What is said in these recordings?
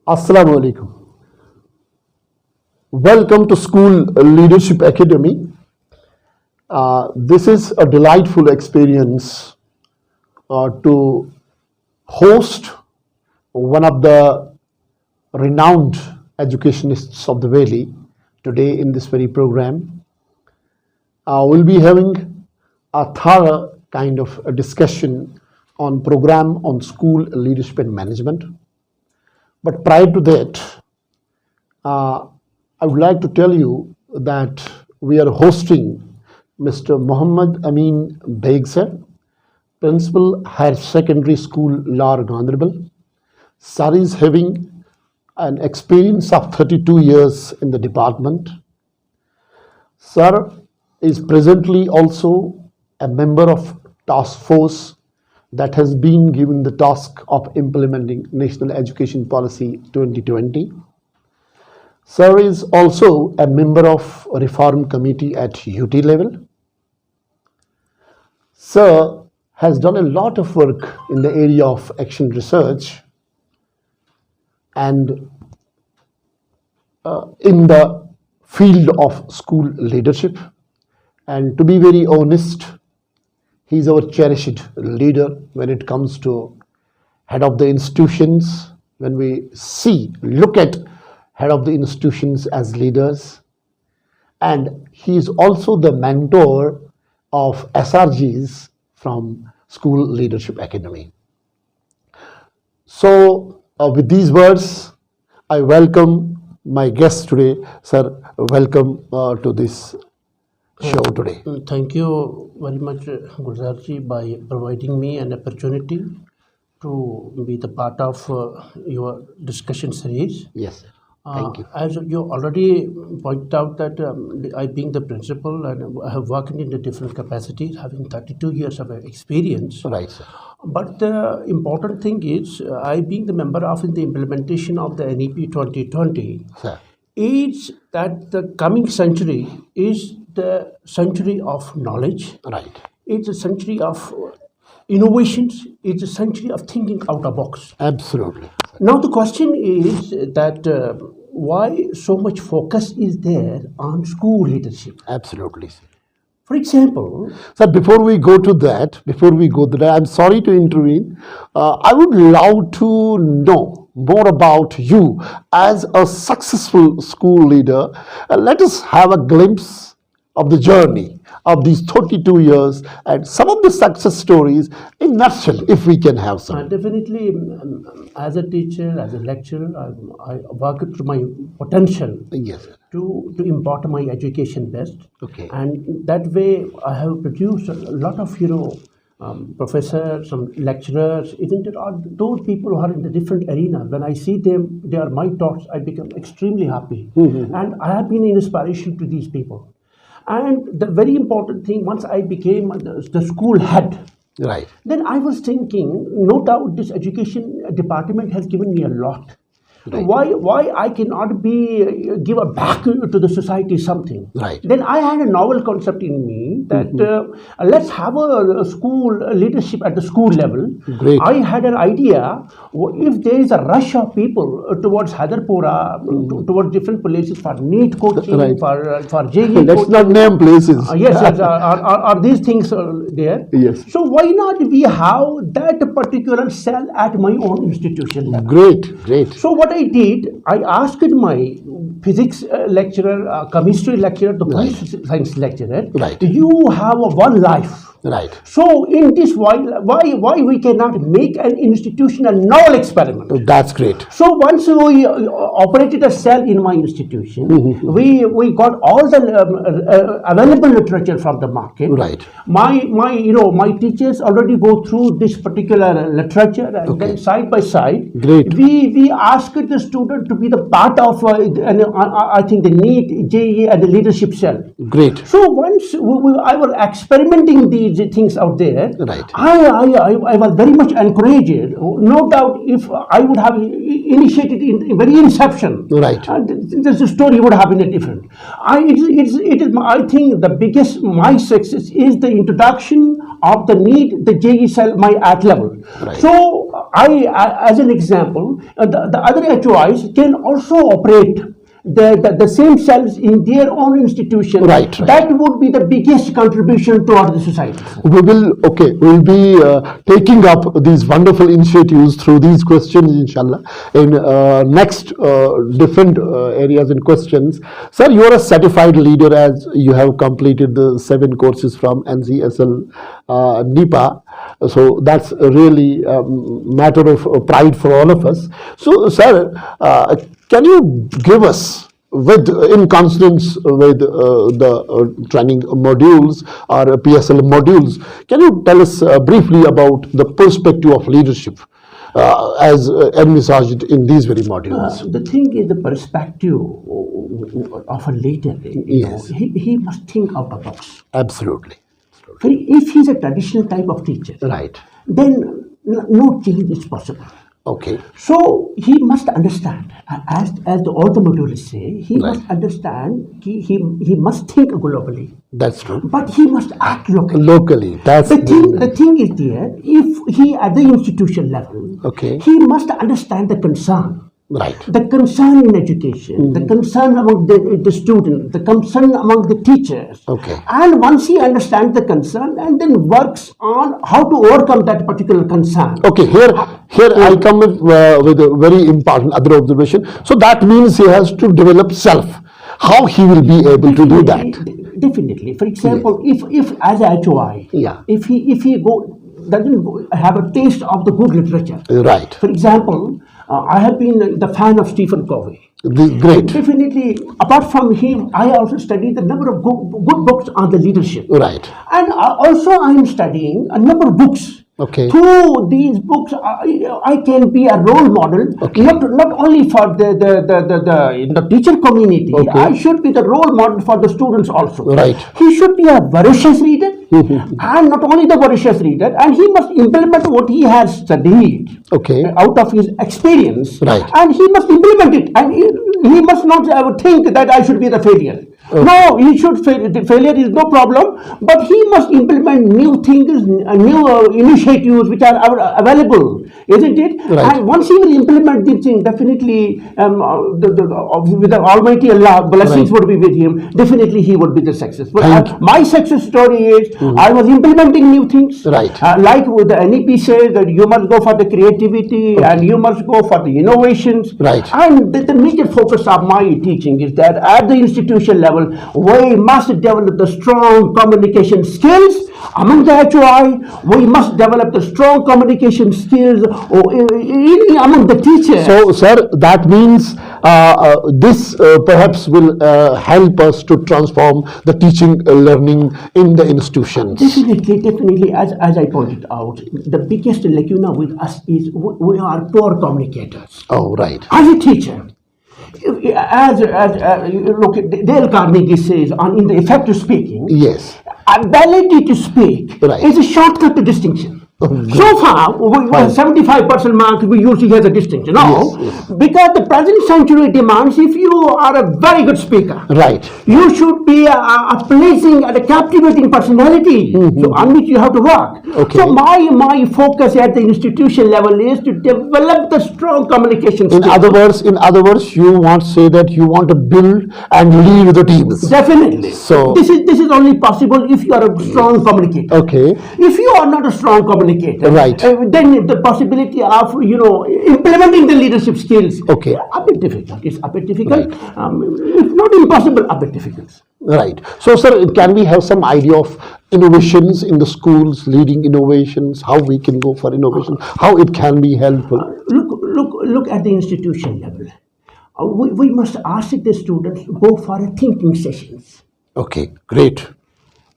Assalamu alaikum. Welcome to School Leadership Academy. This is a delightful experience to host one of the renowned educationists of the Valley today in this very program. We'll be having a thorough kind of a discussion on program on school leadership and management. But prior to that, I would like to tell you that we are hosting Mr. Muhammad Amin Beg sir, Principal Higher Secondary School, Lar Gandarbal. Sir is having an experience of 32 years in the department. Sir is presently also a member of task force that has been given the task of implementing National Education Policy 2020. Sir is also a member of Reform Committee at UT level. Sir has done a lot of work in the area of action research and in the field of school leadership. And to be very honest, he is our cherished leader when it comes to head of the institutions. When we look at head of the institutions as leaders, and he is also the mentor of SRGs from School Leadership Academy. So with these words, I welcome my guest today. Sir, welcome to this show today. Thank you very much, Gulzarji, by providing me an opportunity to be the part of your discussion series. Yes, thank you. As you already pointed out that I being the principal and I have worked in the different capacities, having 32 years of experience. Right, sir. But the important thing is, I being the member of in the implementation of the NEP 2020, Sir. is that the coming century is the century of knowledge. Right. It's a century of innovations. It's a century of thinking out of box. Absolutely. Now the question is that why so much focus is there on school leadership? Absolutely, sir. For example, Sir, before we go to that, I'm sorry to intervene. I would love to know more about you as a successful school leader. Let us have a glimpse of the journey of these 32 years and some of the success stories in nutshell, if we can have some. definitely, as a teacher, as a lecturer, I work to my potential. Yes, sir. To impart my education best. Okay. And that way I have produced a lot of professors, some lecturers, isn't it? All those people who are in the different arena. When I see them, they are my thoughts, I become extremely happy. And I have been an inspiration to these people. And the very important thing, once I became the school head, Right. then I was thinking, no doubt this education department has given me a lot. Right. Why I cannot give a back to the society something? Right. Then I had a novel concept in me that let's have a school leadership at the school level. Great. I had an idea, if there is a rush of people towards Hyderpura, towards different places for NEET coaching, Right. for JEE Let's coaching. not name places. Yes, are these things there? Yes. So why not we have that particular cell at my own institution level? Great. So what I did, I asked my physics lecturer, chemistry lecturer, the political science lecturer, Right. you have one life. Right. So in this, why we cannot make an institutional novel experiment? That's great. So once we operated a cell in my institution, we got all the available literature from the market. Right. My teachers already go through this particular literature, and then side by side, Great. we asked the student to be the part of I think the NEET, JEE, and the leadership cell. Great. So once I was experimenting these things out there, Right. I was very much encouraged. No doubt, if I would have initiated in very inception, Right. the story would have been different. I think the biggest my success is the introduction of the NEET, the JEE cell, my at level. Right. So as an example, the other HOIs can also operate the same cells in their own institution. Right. That would be the biggest contribution toward the society. We'll be taking up these wonderful initiatives through these questions, inshallah, in next different areas and questions. Sir, you are a certified leader as you have completed the 7 courses from NCSL NIPA. So that's really a matter of pride for all of us. So, sir, can you give us, in consonance with the training modules or PSL modules, can you tell us briefly about the perspective of leadership as envisaged in these very modules? The thing is, the perspective of a leader, Yes. he must think out of the box. Absolutely. If he's a traditional type of teacher, Right. then no change is possible. Okay. So he must understand, as all the modules say, he must understand, he must think globally, That's true. but he must act locally. Locally, that's The thing is there, if he at the institution level, Okay. he must understand the concern. right. The concern in education, the concern among the student, the concern among the teachers. Okay. And once he understands the concern and then works on how to overcome that particular concern. Okay, here I come with a very important other observation. So that means he has to develop self. How he will be able to do that? Definitely. For example, if as a HOI, Yeah. if he doesn't have a taste of the good literature. Right. For example, I have been the fan of Stephen Covey. Great. Definitely, apart from him, I also studied a number of good books on the leadership. Right. And also I am studying a number of books. Okay. Through these books, I can be a role model, Okay. not only for the teacher community. Okay. I should be the role model for the students also. Right. He should be a voracious reader, and not only the voracious reader, and he must implement what he has studied. Okay. Out of his experience, Right. and he must implement it, and he must not think that I should be the failure. Okay. No, he should fail. The failure is no problem, but he must implement new things, new initiatives which are available, isn't it? Right. And once he will implement these things, definitely, with the Almighty Allah, blessings Right. would be with him. Definitely, he would be the successful. Thank My success story is I was implementing new things. Right. Like with the NEP says that you must go for the creativity and you must go for the innovations. Right. And the major focus of my teaching is that at the institution level, we must develop the strong communication skills among the HOI. We must develop the strong communication skills among the teachers. So, sir, that means this perhaps will help us to transform the teaching learning in the institutions. Definitely, as I pointed out, the biggest lacuna with us is we are poor communicators. Oh, right. As a teacher, as look, Dale Carnegie says in the effective speaking, Yes. ability to speak Right. is a shortcut to distinction. So far, 75% marks we usually have a distinction. No, because the present century demands if you are a very good speaker, Right. you should be a pleasing and a captivating personality. So on which you have to work. Okay. So my focus at the institution level is to develop the strong communication skills. In other words, you want to say that you want to build and lead the teams. Definitely. So- this is only possible if you are a strong communicator. Okay. If you are not a strong communicator, Right. then the possibility of implementing the leadership skills Okay. a bit difficult. It's a bit difficult. It's not impossible, a bit difficult. Right. So, sir, can we have some idea of innovations in the schools, leading innovations, how we can go for innovation, how it can be helpful? Look at the institution level. We must ask the students go for a thinking sessions. Okay, great.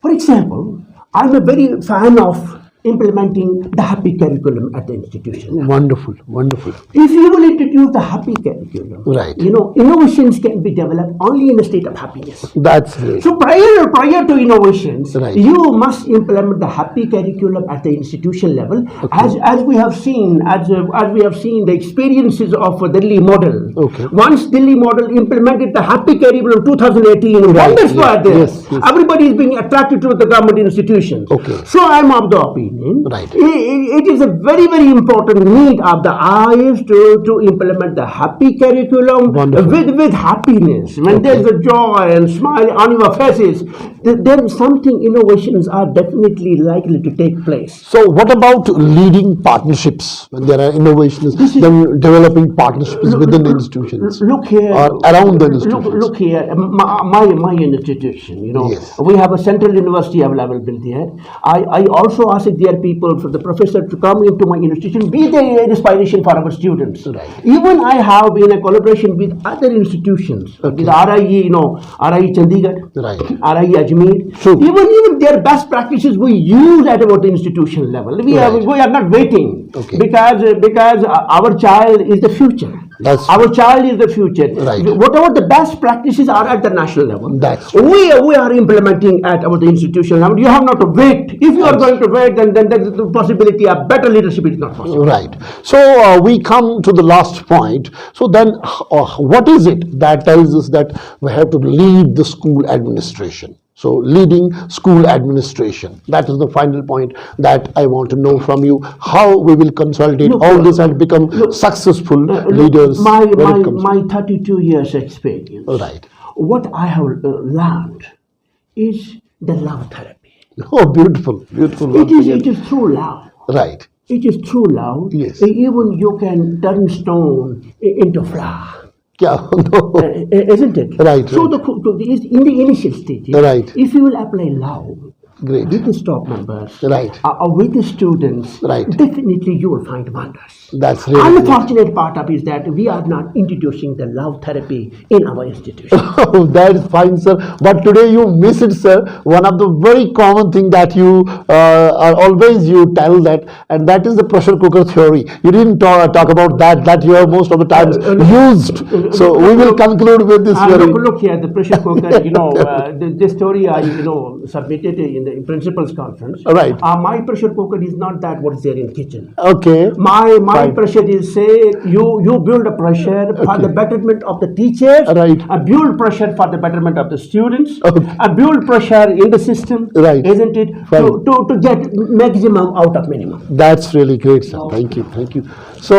For example, I'm a very fan of implementing the happy curriculum at the institution. Wonderful, wonderful. If you will introduce the happy curriculum, Right. Innovations can be developed only in a state of happiness. That's great. So prior to innovations, Right. you must implement the happy curriculum at the institution level, as we have seen the experiences of Delhi model. Okay. Once Delhi model implemented the happy curriculum 2018, Right, wonders were there. yes. Everybody is being attracted to the government institutions. Okay. So I am of the opinion opinion, Right. it is a very, very important need of the eyes to implement the happy curriculum with happiness. When there's a joy and smile on your faces, then something innovations are definitely likely to take place. So what about leading partnerships when there are innovations, then developing partnerships within the institutions Look here, or around the institutions? Look here, my institution, Yes. we have a central university available there. I also ask their people, for the professor to come into my institution, be the inspiration for our students. Right. Even I have been a collaboration with other institutions, with RIE, RIE Chandigarh, Right. RIE Ajmer. True. Even their best practices we use at about the institution level. We are not waiting because our child is the future. Our child is the future. Right. Whatever the best practices are at the national level, That's we are implementing at our institution level. You have not to wait. If you are going to wait, then the possibility of better leadership is not possible. Right. So we come to the last point. So then, what is it that tells us that we have to lead the school administration? So leading school administration. That is the final point that I want to know from you. How we will consolidate all this and become successful leaders. My 32 years experience. Right. What I have learned is the love therapy. Oh, beautiful, beautiful. It is through love. Right. It is through love. Yes. Even you can turn stone into flower. Yeah, no. Isn't it? Right, So right. in the initial stages, Right. if you will apply love Great. with the staff members, Right. with the students, Right. definitely you will find wonders. That's really great. Unfortunate part of is that we are not introducing the love therapy in our institution. That is fine, sir. But today you miss it, sir. One of the very common thing that you are always you tell that, and that is the pressure cooker theory. You didn't talk about that. That you have most of the times used. So we will conclude with this very. Look here, the pressure cooker. This story I submitted in the principals conference. Right. My pressure cooker is not that what is there in kitchen. Okay. My pressure is say you build a pressure for the betterment of the teachers, Right. build pressure for the betterment of the students, Okay. build pressure in the system, Right. isn't it? Fine. To get maximum out of minimum. That's really great, sir. Thank you. Thank you. So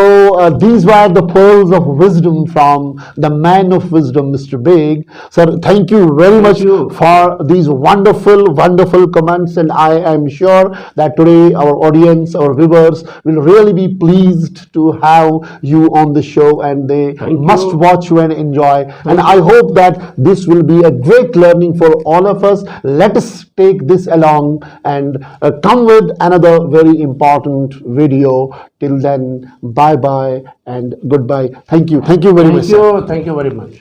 these were the pearls of wisdom from the man of wisdom, Mr. Beg. Sir, thank you very much you. for these wonderful, wonderful comments. And I am sure that today our audience, our viewers will really be pleased to have you on the show, and they must watch you and enjoy. And I hope that this will be a great learning for all of us. Let us take this along and come with another very important video. Till then, bye bye and goodbye. Thank you. Thank you very much, sir. Thank you very much.